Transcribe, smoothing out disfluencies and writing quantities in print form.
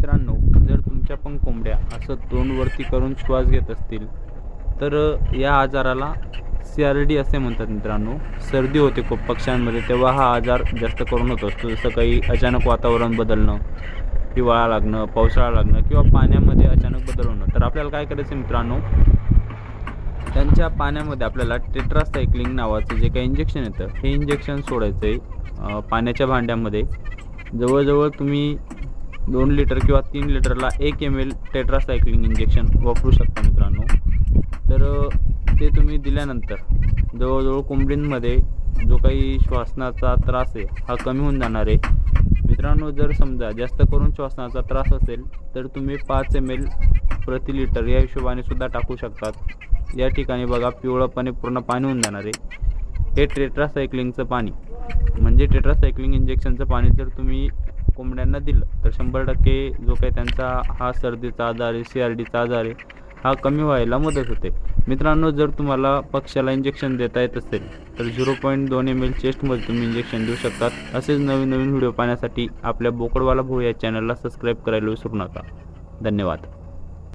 मित्रांनो, जर तुमच्या पण कोंबड्या असं तोंड वरती करून श्वास घेत असतील तर या आजाराला CRD असे म्हणतात मित्रांनो. सर्दी होते खूप पक्ष्यांमध्ये, तेव्हा हा आजार जास्त करून होत असतो. जसं काही अचानक वातावरण बदलणं, हिवाळा लागणं, पावसाळा लागणं किंवा पाण्यामध्ये अचानक बदल होणं. तर आपल्याला काय करायचं मित्रांनो, त्यांच्या पाण्यामध्ये आपल्याला टेट्रासायक्लिन नावाचं जे काही इंजेक्शन येतं, हे इंजेक्शन सोडायचं आहे पाण्याच्या भांड्यामध्ये. जवळजवळ तुम्ही 2 लिटर किंवा 3 लिटरला 1 ml टेट्रासायक्लिन इंजेक्शन वापरू शकता मित्रांनो. तर ते तुम्ही दिल्यानंतर जवळजवळ कोंबडींमध्ये जो काही श्वासनाचा त्रास आहे हा कमी होऊन जाणार आहे मित्रांनो. जर समजा जास्त करून श्वासनाचा त्रास असेल तर तुम्ही 5 ml प्रति लिटर या हिशोबाने सुद्धा टाकू शकतात. या ठिकाणी बघा पिवळपणे पूर्ण पाणी होऊन जाणार आहे. हे टेट्रासायक्लिनचं पाणी म्हणजे टेट्रासायक्लिन इंजेक्शनचं पाणी जर तुम्ही कोंबड्यांना दिलं तर 100% जो काही त्यांचा हा सर्दीचा आजार आहे, CRDचा आजार आहे, हा कमी व्हायला मदत होते मित्रांनो. जर तुम्हाला पक्ष्याला इंजेक्शन देता येत असेल तर 0.2 ml चेस्टमध्ये तुम्ही इंजेक्शन देऊ शकतात. असेच नवीन नवीन व्हिडिओ पाहण्यासाठी आपल्या बोकडवाला भाऊ या चॅनलला सबस्क्राईब करायला विसरू नका. धन्यवाद.